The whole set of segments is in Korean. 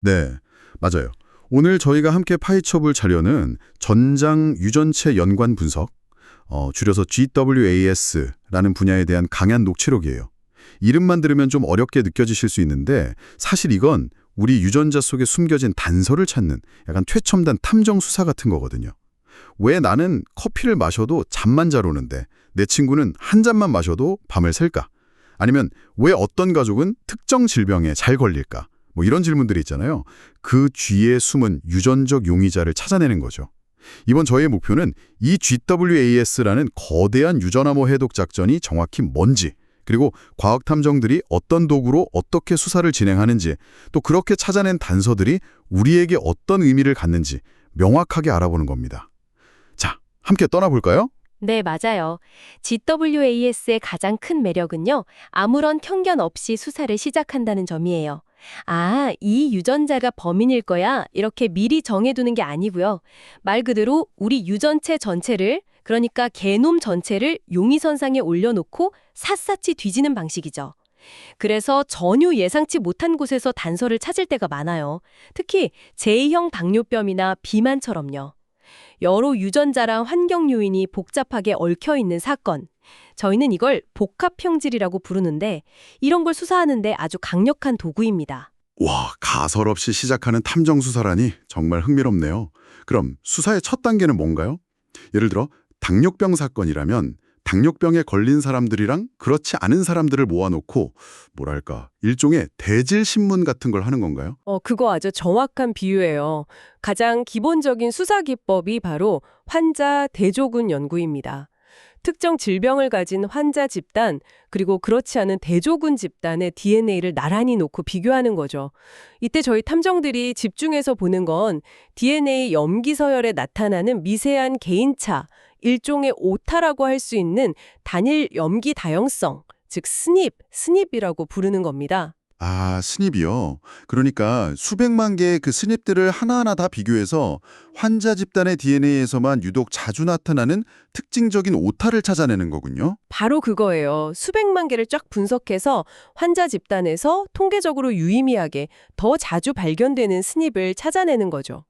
네, 맞아요. 오늘 저희가 함께 파헤쳐 볼 자료는 전장 유전체 연관 분석, 줄여서 GWAS라는 분야에 대한 강연 녹취록이에요. 이름만 들으면 좀 어렵게 느껴지실 수 있는데 사실 이건 우리 유전자 속에 숨겨진 단서를 찾는 약간 최첨단 탐정 수사 같은 거거든요. 왜 나는 커피를 마셔도 잠만 잘 오는데 내 친구는 한 잔만 마셔도 밤을 샐까? 아니면 왜 어떤 가족은 특정 질병에 잘 걸릴까? 뭐 이런 질문들이 있잖아요. 그 쥐에 숨은 유전적 용의자를 찾아내는 거죠. 이번 저희의 목표는 이 GWAS라는 거대한 유전암호 해독 작전이 정확히 뭔지, 그리고 과학 탐정들이 어떤 도구로 어떻게 수사를 진행하는지, 또 그렇게 찾아낸 단서들이 우리에게 어떤 의미를 갖는지 명확하게 알아보는 겁니다. 자, 함께 떠나볼까요? 네, 맞아요. GWAS의 가장 큰 매력은요, 아무런 편견 없이 수사를 시작한다는 점이에요. 아, 이 유전자가 범인일 거야. 이렇게 미리 정해두는 게 아니고요. 말 그대로 우리 유전체 전체를, 그러니까 게놈 전체를 용의선상에 올려놓고 샅샅이 뒤지는 방식이죠. 그래서 전혀 예상치 못한 곳에서 단서를 찾을 때가 많아요. 특히 제2형 당뇨병이나 비만처럼요. 여러 유전자랑 환경 요인이 복잡하게 얽혀 있는 사건. 저희는 이걸 복합형질이라고 부르는데 이런 걸 수사하는데 아주 강력한 도구입니다. 와, 가설 없이 시작하는 탐정 수사라니 정말 흥미롭네요. 그럼 수사의 첫 단계는 뭔가요? 예를 들어 당뇨병 사건이라면 당뇨병에 걸린 사람들이랑 그렇지 않은 사람들을 모아놓고 뭐랄까 일종의 대질신문 같은 걸 하는 건가요? 그거 아주 정확한 비유예요. 가장 기본적인 수사 기법이 바로 환자 대조군 연구입니다. 특정 질병을 가진 환자 집단, 그리고 그렇지 않은 대조군 집단의 DNA를 나란히 놓고 비교하는 거죠. 이때 저희 탐정들이 집중해서 보는 건 DNA 염기 서열에 나타나는 미세한 개인차, 일종의 오타라고 할 수 있는 단일 염기 다형성, 즉 스닙이라고 부르는 겁니다. 아, 스닙이요. 그러니까 수백만 개의 그 스닙들을 하나하나 다 비교해서 환자 집단의 DNA에서만 유독 자주 나타나는 특징적인 오타를 찾아내는 거군요. 바로 그거예요. 수백만 개를 쫙 분석해서 환자 집단에서 통계적으로 유의미하게 더 자주 발견되는 스닙을 찾아내는 거죠.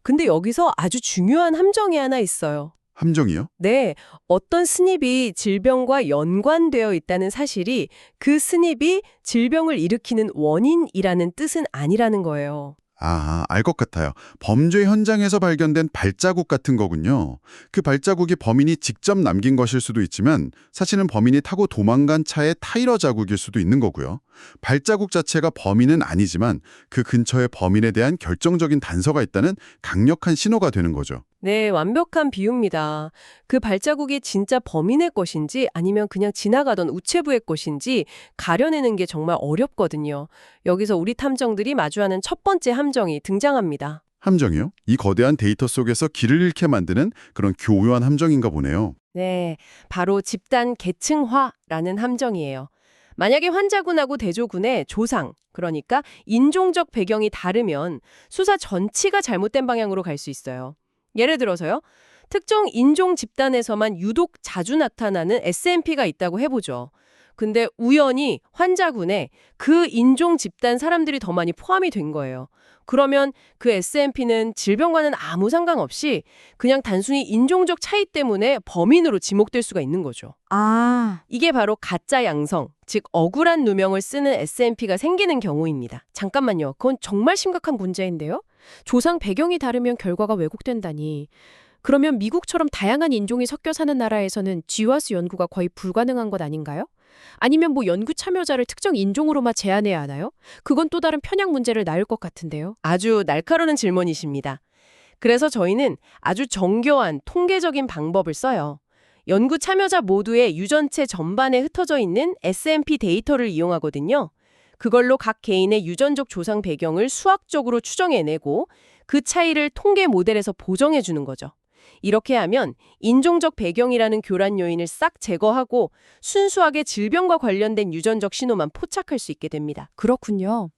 근데 여기서 아주 중요한 함정이 하나 있어요. 함정이요? 네, 어떤 스닙이 질병과 연관되어 있다는 사실이 그 스닙이 질병을 일으키는 원인이라는 뜻은 아니라는 거예요. 아, 알 것 같아요. 범죄 현장에서 발견된 발자국 같은 거군요. 그 발자국이 범인이 직접 남긴 것일 수도 있지만 사실은 범인이 타고 도망간 차의 타이러 자국일 수도 있는 거고요. 발자국 자체가 범인은 아니지만 그 근처에 범인에 대한 결정적인 단서가 있다는 강력한 신호가 되는 거죠. 네, 완벽한 비유입니다. 그 발자국이 진짜 범인의 것인지 아니면 그냥 지나가던 우체부의 것인지 가려내는 게 정말 어렵거든요. 여기서 우리 탐정들이 마주하는 첫 번째 함정이 등장합니다. 함정이요? 이 거대한 데이터 속에서 길을 잃게 만드는 그런 교묘한 함정인가 보네요. 네, 바로 집단 계층화라는 함정이에요. 만약에 환자군하고 대조군의 조상, 그러니까 인종적 배경이 다르면 수사 전치가 잘못된 방향으로 갈 수 있어요. 예를 들어서요. 특정 인종 집단에서만 유독 자주 나타나는 SNP가 있다고 해보죠. 근데 우연히 환자군에 그 인종 집단 사람들이 더 많이 포함이 된 거예요. 그러면 그 SNP는 질병과는 아무 상관없이 그냥 단순히 인종적 차이 때문에 범인으로 지목될 수가 있는 거죠. 아, 이게 바로 가짜 양성, 즉 억울한 누명을 쓰는 SNP가 생기는 경우입니다. 잠깐만요. 그건 정말 심각한 문제인데요. 조상 배경이 다르면 결과가 왜곡된다니. 그러면 미국처럼 다양한 인종이 섞여 사는 나라에서는 GWAS 연구가 거의 불가능한 것 아닌가요? 아니면 뭐 연구 참여자를 특정 인종으로만 제한해야 하나요? 그건 또 다른 편향 문제를 낳을 것 같은데요. 아주 날카로운 질문이십니다. 그래서 저희는 아주 정교한 통계적인 방법을 써요. 연구 참여자 모두의 유전체 전반에 흩어져 있는 SNP 데이터를 이용하거든요. 그걸로 각 개인의 유전적 조상 배경을 수학적으로 추정해내고 그 차이를 통계 모델에서 보정해 주는 거죠. 이렇게 하면 인종적 배경이라는 교란 요인을 싹 제거하고 순수하게 질병과 관련된 유전적 신호만 포착할 수 있게 됩니다. 그렇군요.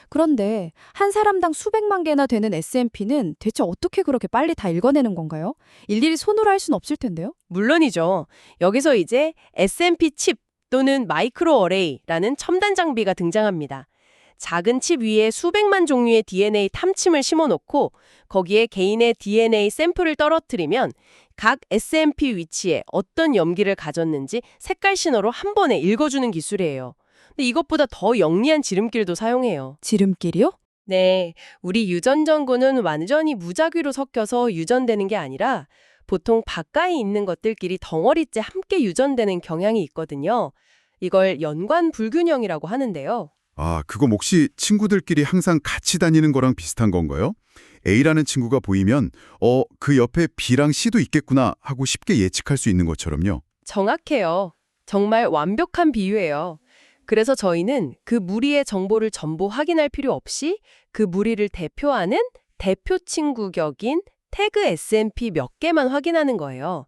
그런데 한 사람당 수백만 개나 되는 SNP는 대체 어떻게 그렇게 빨리 다 읽어내는 건가요? 일일이 손으로 할 수는 없을 텐데요. 물론이죠. 여기서 이제 SNP 칩 또는 마이크로 어레이라는 첨단 장비가 등장합니다. 작은 칩 위에 수백만 종류의 DNA 탐침을 심어놓고 거기에 개인의 DNA 샘플을 떨어뜨리면 각 SMP 위치에 어떤 염기를 가졌는지 색깔 신호로 한 번에 읽어주는 기술이에요. 근데 이것보다 더 영리한 지름길도 사용해요. 지름길이요? 네, 우리 유전 전구는 완전히 무작위로 섞여서 유전되는 게 아니라 보통 바깥에 있는 것들끼리 덩어리째 함께 유전되는 경향이 있거든요. 이걸 연관 불균형이라고 하는데요. 아, 그거 혹시 친구들끼리 항상 같이 다니는 거랑 비슷한 건가요? A라는 친구가 보이면 그 옆에 B랑 C도 있겠구나 하고 쉽게 예측할 수 있는 것처럼요. 정확해요. 정말 완벽한 비유예요. 그래서 저희는 그 무리의 정보를 전부 확인할 필요 없이 그 무리를 대표하는 대표 친구 격인 태그 SMP 몇 개만 확인하는 거예요.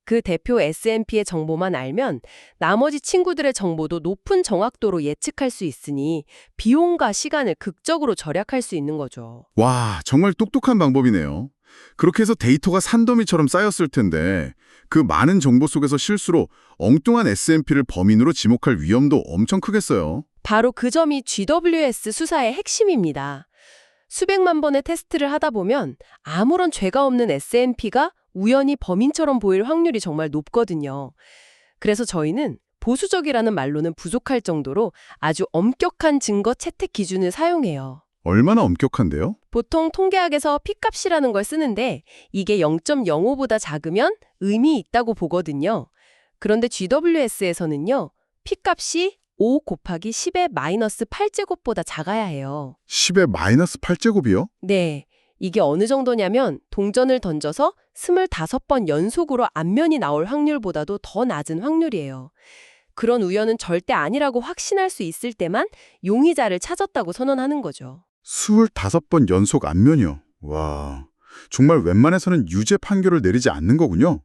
그 대표 SNP의 정보만 알면 나머지 친구들의 정보도 높은 정확도로 예측할 수 있으니 비용과 시간을 극적으로 절약할 수 있는 거죠. 와, 정말 똑똑한 방법이네요. 그렇게 해서 데이터가 산더미처럼 쌓였을 텐데 그 많은 정보 속에서 실수로 엉뚱한 SNP를 범인으로 지목할 위험도 엄청 크겠어요. 바로 그 점이 GWS 수사의 핵심입니다. 수백만 번의 테스트를 하다 보면 아무런 죄가 없는 SNP가 우연히 범인처럼 보일 확률이 정말 높거든요. 그래서 저희는 보수적이라는 말로는 부족할 정도로 아주 엄격한 증거 채택 기준을 사용해요. 얼마나 엄격한데요? 보통 통계학에서 P값이라는 걸 쓰는데 이게 0.05보다 작으면 의미 있다고 보거든요. 그런데 GWS에서는요. P값이 5 곱하기 10의 마이너스 8제곱보다 작아야 해요. 10의 마이너스 8제곱이요? 네. 이게 어느 정도냐면 동전을 던져서 25번 연속으로 앞면이 나올 확률보다도 더 낮은 확률이에요. 그런 우연은 절대 아니라고 확신할 수 있을 때만 용의자를 찾았다고 선언하는 거죠. 25번 연속 안면이요. 와, 정말 웬만해서는 유죄 판결을 내리지 않는 거군요.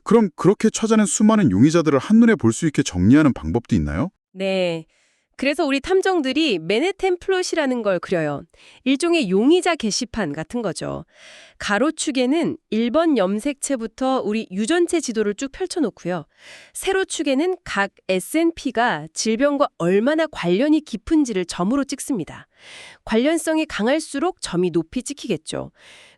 그럼 그렇게 찾아낸 수많은 용의자들을 한눈에 볼 수 있게 정리하는 방법도 있나요? 네. 그래서 우리 탐정들이 맨해튼 플롯이라는 걸 그려요. 일종의 용의자 게시판 같은 거죠. 가로축에는 1번 염색체부터 우리 유전체 지도를 쭉 펼쳐놓고요. 세로축에는 각 SNP가 질병과 얼마나 관련이 깊은지를 점으로 찍습니다. 관련성이 강할수록 점이 높이 찍히겠죠.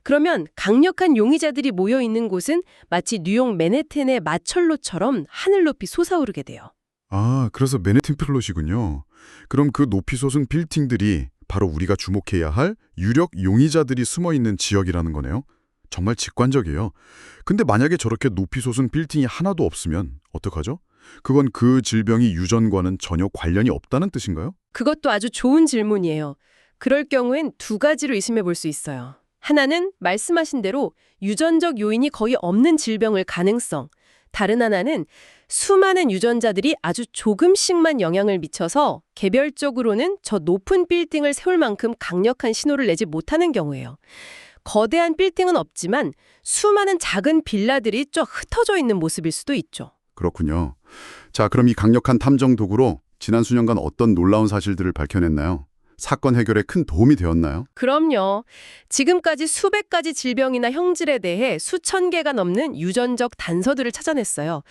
그러면 강력한 용의자들이 모여있는 곳은 마치 뉴욕 맨해튼의 마철로처럼 하늘 높이 솟아오르게 돼요. 아, 그래서 맨해튼 플롯이군요. 그럼 그 높이 솟은 빌딩들이 바로 우리가 주목해야 할 유력 용의자들이 숨어있는 지역이라는 거네요. 정말 직관적이에요. 근데 만약에 저렇게 높이 솟은 빌딩이 하나도 없으면 어떡하죠? 그건 그 질병이 유전과는 전혀 관련이 없다는 뜻인가요? 그것도 아주 좋은 질문이에요. 그럴 경우엔 두 가지로 의심해 볼 수 있어요. 하나는 말씀하신 대로 유전적 요인이 거의 없는 질병일 가능성. 다른 하나는 수많은 유전자들이 아주 조금씩만 영향을 미쳐서 개별적으로는 저 높은 빌딩을 세울 만큼 강력한 신호를 내지 못하는 경우예요. 거대한 빌딩은 없지만 수많은 작은 빌라들이 쫙 흩어져 있는 모습일 수도 있죠. 그렇군요. 자, 그럼 이 강력한 탐정 도구로 지난 수년간 어떤 놀라운 사실들을 밝혀냈나요? 사건 해결에 큰 도움이 되었나요? 그럼요. 지금까지 수백 가지 질병이나 형질에 대해 수천 개가 넘는 유전적 단서들을 찾아냈어요.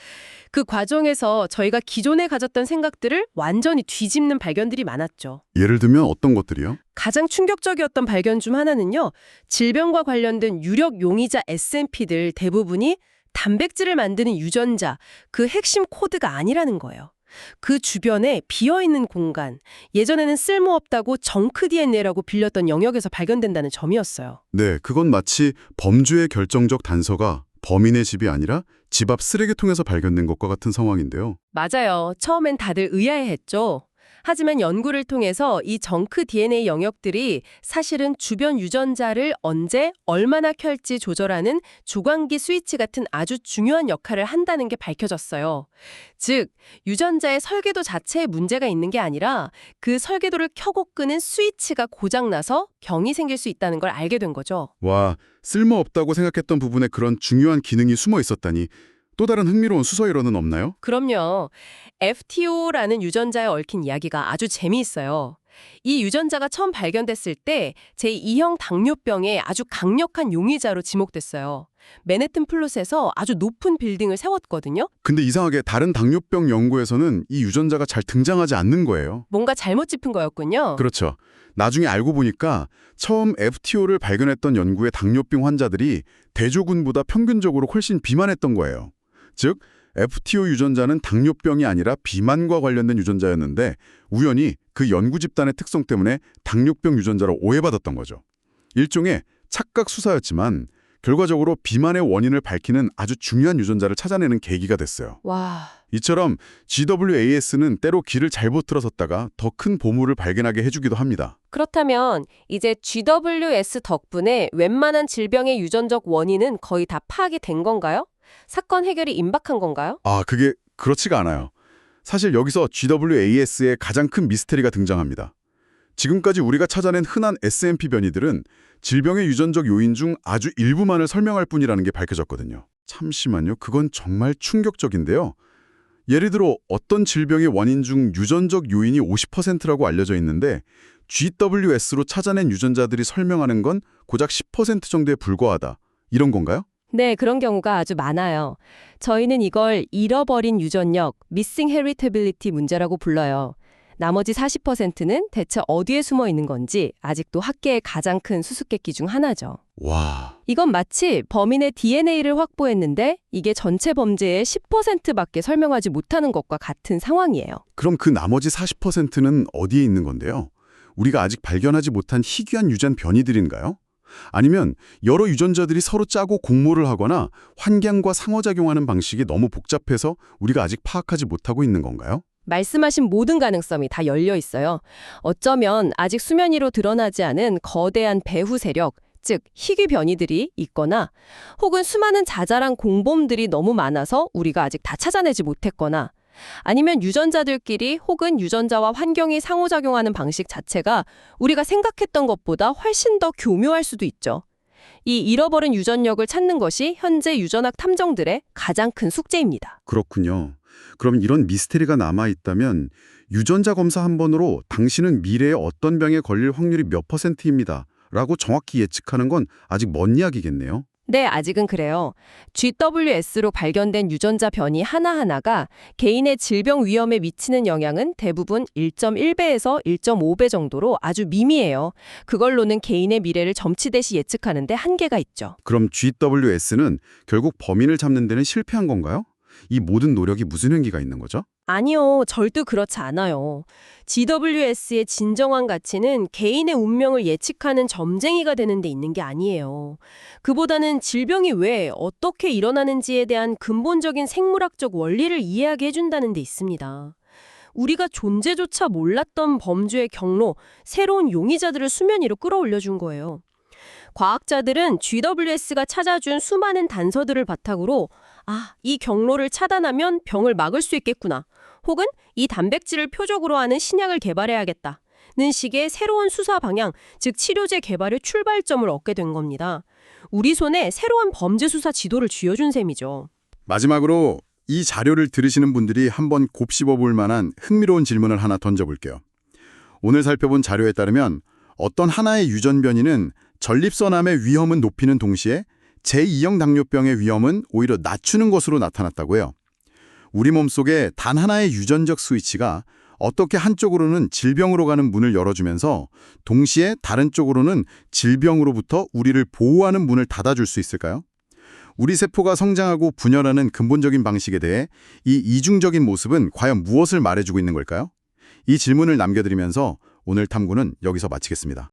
그 과정에서 저희가 기존에 가졌던 생각들을 완전히 뒤집는 발견들이 많았죠. 예를 들면 어떤 것들이요? 가장 충격적이었던 발견 중 하나는요. 질병과 관련된 유력 용의자 SNP들 대부분이 단백질을 만드는 유전자, 그 핵심 코드가 아니라는 거예요. 그 주변에 비어있는 공간, 예전에는 쓸모없다고 정크 DNA라고 빌렸던 영역에서 발견된다는 점이었어요. 네, 그건 마치 범죄의 결정적 단서가 범인의 집이 아니라 집 앞 쓰레기통에서 발견된 것과 같은 상황인데요. 맞아요. 처음엔 다들 의아해했죠. 하지만 연구를 통해서 이 정크 DNA 영역들이 사실은 주변 유전자를 언제 얼마나 켤지 조절하는 조광기 스위치 같은 아주 중요한 역할을 한다는 게 밝혀졌어요. 즉, 유전자의 설계도 자체에 문제가 있는 게 아니라 그 설계도를 켜고 끄는 스위치가 고장나서 병이 생길 수 있다는 걸 알게 된 거죠. 와, 쓸모없다고 생각했던 부분에 그런 중요한 기능이 숨어 있었다니. 또 다른 흥미로운 수서 이론은 없나요? 그럼요. FTO라는 유전자에 얽힌 이야기가 아주 재미있어요. 이 유전자가 처음 발견됐을 때 제2형 당뇨병의 아주 강력한 용의자로 지목됐어요. 맨해튼 플롯에서 아주 높은 빌딩을 세웠거든요. 근데 이상하게 다른 당뇨병 연구에서는 이 유전자가 잘 등장하지 않는 거예요. 뭔가 잘못 짚은 거였군요. 그렇죠. 나중에 알고 보니까 처음 FTO를 발견했던 연구의 당뇨병 환자들이 대조군보다 평균적으로 훨씬 비만했던 거예요. 즉, FTO 유전자는 당뇨병이 아니라 비만과 관련된 유전자였는데 우연히 그 연구 집단의 특성 때문에 당뇨병 유전자로 오해받았던 거죠. 일종의 착각 수사였지만 결과적으로 비만의 원인을 밝히는 아주 중요한 유전자를 찾아내는 계기가 됐어요. 와, 이처럼 GWAS는 때로 길을 잘못 들어섰다가 더 큰 보물을 발견하게 해주기도 합니다. 그렇다면 이제 GWS 덕분에 웬만한 질병의 유전적 원인은 거의 다 파악이 된 건가요? 사건 해결이 임박한 건가요? 그게 그렇지가 않아요. 사실 여기서 GWAS의 가장 큰 미스테리가 등장합니다. 지금까지 우리가 찾아낸 흔한 SMP 변이들은 질병의 유전적 요인 중 아주 일부만을 설명할 뿐이라는 게 밝혀졌거든요. 잠시만요. 그건 정말 충격적인데요. 예를 들어 어떤 질병의 원인 중 유전적 요인이 50%라고 알려져 있는데 GWS로 찾아낸 유전자들이 설명하는 건 고작 10% 정도에 불과하다. 이런 건가요? 네, 그런 경우가 아주 많아요. 저희는 이걸 잃어버린 유전력, missing heritability 문제라고 불러요. 나머지 40%는 대체 어디에 숨어 있는 건지 아직도 학계의 가장 큰 수수께끼 중 하나죠. 와, 이건 마치 범인의 DNA를 확보했는데 이게 전체 범죄의 10%밖에 설명하지 못하는 것과 같은 상황이에요. 그럼 그 나머지 40%는 어디에 있는 건데요? 우리가 아직 발견하지 못한 희귀한 유전 변이들인가요? 아니면 여러 유전자들이 서로 짜고 공모를 하거나 환경과 상호작용하는 방식이 너무 복잡해서 우리가 아직 파악하지 못하고 있는 건가요? 말씀하신 모든 가능성이 다 열려 있어요. 어쩌면 아직 수면 위로 드러나지 않은 거대한 배후 세력, 즉 희귀 변이들이 있거나 혹은 수많은 자잘한 공범들이 너무 많아서 우리가 아직 다 찾아내지 못했거나 아니면 유전자들끼리 혹은 유전자와 환경이 상호작용하는 방식 자체가 우리가 생각했던 것보다 훨씬 더 교묘할 수도 있죠. 이 잃어버린 유전력을 찾는 것이 현재 유전학 탐정들의 가장 큰 숙제입니다. 그렇군요. 그럼 이런 미스테리가 남아있다면 유전자 검사 한 번으로 당신은 미래에 어떤 병에 걸릴 확률이 몇 %입니다. 라고 정확히 예측하는 건 아직 먼 이야기겠네요. 네, 아직은 그래요. GWS로 발견된 유전자 변이 하나하나가 개인의 질병 위험에 미치는 영향은 대부분 1.1배에서 1.5배 정도로 아주 미미해요. 그걸로는 개인의 미래를 점치듯이 예측하는 데 한계가 있죠. 그럼 GWS는 결국 범인을 잡는 데는 실패한 건가요? 이 모든 노력이 무슨 의미가 있는 거죠? 아니요, 절대 그렇지 않아요. GWS의 진정한 가치는 개인의 운명을 예측하는 점쟁이가 되는 데 있는 게 아니에요. 그보다는 질병이 왜, 어떻게 일어나는지에 대한 근본적인 생물학적 원리를 이해하게 해준다는 데 있습니다. 우리가 존재조차 몰랐던 범죄의 경로, 새로운 용의자들을 수면 위로 끌어올려준 거예요. 과학자들은 GWS가 찾아준 수많은 단서들을 바탕으로 이 경로를 차단하면 병을 막을 수 있겠구나. 혹은 이 단백질을 표적으로 하는 신약을 개발해야겠다는 식의 새로운 수사 방향, 즉 치료제 개발의 출발점을 얻게 된 겁니다. 우리 손에 새로운 범죄 수사 지도를 쥐어준 셈이죠. 마지막으로 이 자료를 들으시는 분들이 한번 곱씹어 볼 만한 흥미로운 질문을 하나 던져볼게요. 오늘 살펴본 자료에 따르면 어떤 하나의 유전 변이는 전립선암의 위험은 높이는 동시에 제2형 당뇨병의 위험은 오히려 낮추는 것으로 나타났다고요. 우리 몸속에 단 하나의 유전적 스위치가 어떻게 한쪽으로는 질병으로 가는 문을 열어주면서 동시에 다른 쪽으로는 질병으로부터 우리를 보호하는 문을 닫아줄 수 있을까요? 우리 세포가 성장하고 분열하는 근본적인 방식에 대해 이 이중적인 모습은 과연 무엇을 말해주고 있는 걸까요? 이 질문을 남겨드리면서 오늘 탐구는 여기서 마치겠습니다.